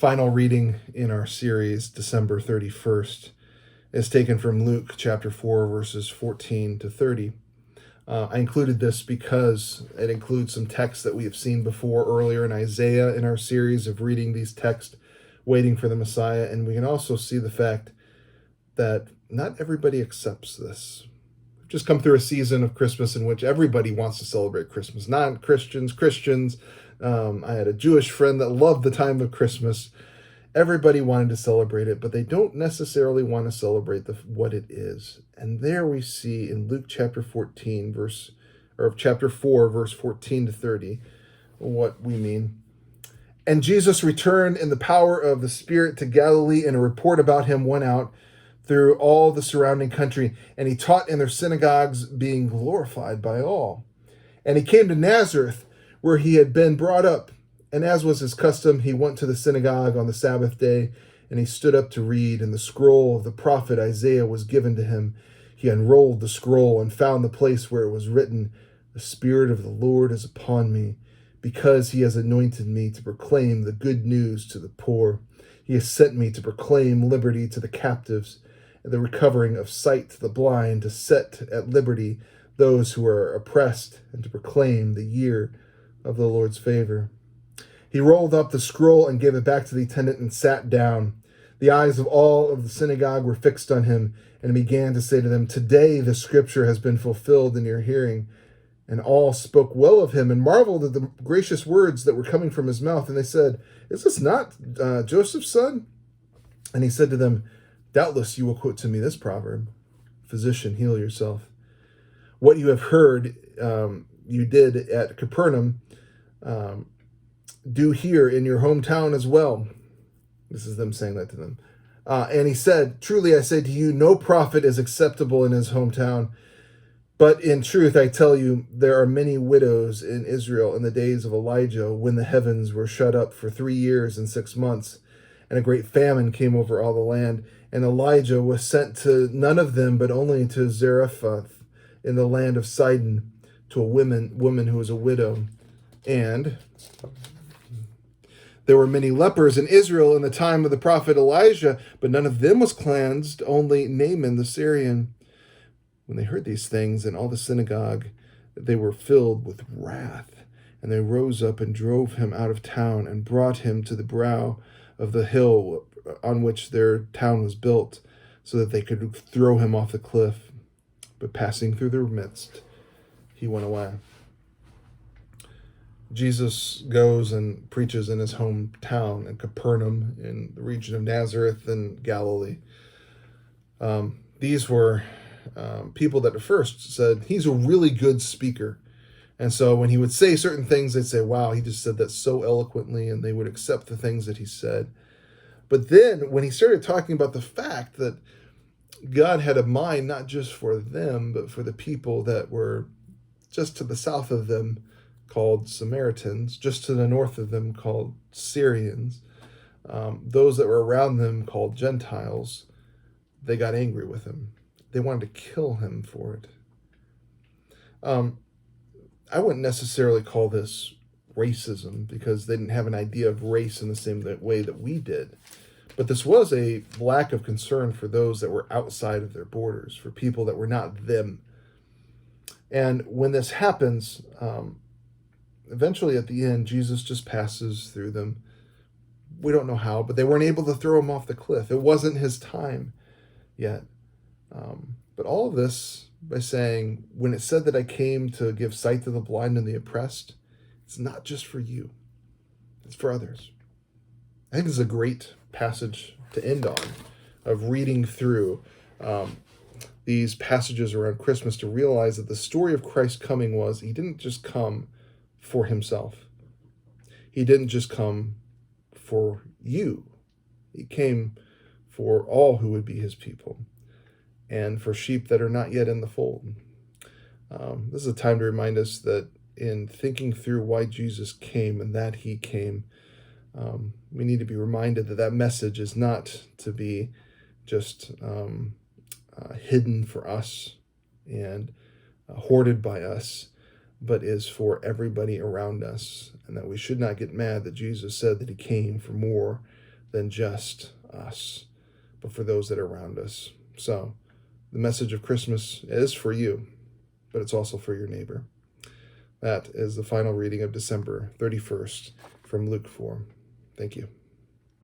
final reading in our series, December 31st, is taken from Luke chapter 4, verses 14 to 30. I included this because it includes some texts that we have seen before earlier in Isaiah in our series of reading these texts, waiting for the Messiah. And we can also see the fact that not everybody accepts this. We've just come through a season of Christmas in which everybody wants to celebrate Christmas. Non-Christians, Christians. I had a Jewish friend that loved the time of Christmas. Everybody wanted to celebrate it, but they don't necessarily want to celebrate what it is. And there we see in Luke chapter 14, chapter 4, verse 14 to 30, what we mean. And Jesus returned in the power of the Spirit to Galilee, and a report about him went out through all the surrounding country, and he taught in their synagogues, being glorified by all. And he came to Nazareth, where he had been brought up. And as was his custom, he went to the synagogue on the Sabbath day, and he stood up to read, and the scroll of the prophet Isaiah was given to him. He unrolled the scroll and found the place where it was written, "The Spirit of the Lord is upon me, because he has anointed me to proclaim the good news to the poor. He has sent me to proclaim liberty to the captives, and the recovering of sight to the blind, to set at liberty those who are oppressed, and to proclaim the year of the Lord's favor." He rolled up the scroll and gave it back to the attendant and sat down. The eyes of all of the synagogue were fixed on him, and he began to say to them, "Today the scripture has been fulfilled in your hearing." And all spoke well of him and marveled at the gracious words that were coming from his mouth. And they said, "Is this not Joseph's son?" And he said to them, "Doubtless you will quote to me this proverb, 'Physician, heal yourself.' What you have heard you did at Capernaum, do here in your hometown as well." This is them saying that to them. And he said, "Truly I say to you, no prophet is acceptable in his hometown. But in truth, I tell you, there are many widows in Israel in the days of Elijah, when the heavens were shut up for 3 years and 6 months, and a great famine came over all the land. And Elijah was sent to none of them, but only to Zarephath in the land of Sidon, to a woman who was a widow. And there were many lepers in Israel in the time of the prophet Elijah, but none of them was cleansed, only Naaman the Syrian." When they heard these things in all the synagogue, they were filled with wrath, and they rose up and drove him out of town and brought him to the brow of the hill on which their town was built, so that they could throw him off the cliff. But passing through their midst, he went away. Jesus goes and preaches in his hometown in Capernaum, in the region of Nazareth in Galilee. These were people that at first said, he's a really good speaker. And so when he would say certain things, they'd say, wow, he just said that so eloquently, and they would accept the things that he said. But then when he started talking about the fact that God had a mind not just for them, but for the people that were just to the south of them, called Samaritans, just to the north of them called Syrians, those that were around them called Gentiles, they got angry with him. They wanted to kill him for it. I wouldn't necessarily call this racism, because they didn't have an idea of race in the same way that we did. But this was a lack of concern for those that were outside of their borders, for people that were not them. And when this happens, eventually at the end, Jesus just passes through them. We don't know how, but they weren't able to throw him off the cliff. It wasn't his time yet. But all of this by saying, when it said that I came to give sight to the blind and the oppressed, it's not just for you. It's for others. I think this is a great passage to end on, of reading through these passages around Christmas, to realize that the story of Christ coming was, he didn't just come for himself. He didn't just come for you. He came for all who would be his people, and for sheep that are not yet in the fold. This is a time to remind us that in thinking through why Jesus came and that he came, we need to be reminded that that message is not to be just hidden for us and hoarded by us, but is for everybody around us, and that we should not get mad that Jesus said that he came for more than just us, but for those that are around us. So the message of Christmas is for you, but it's also for your neighbor. That is the final reading of December 31st from Luke 4. Thank you.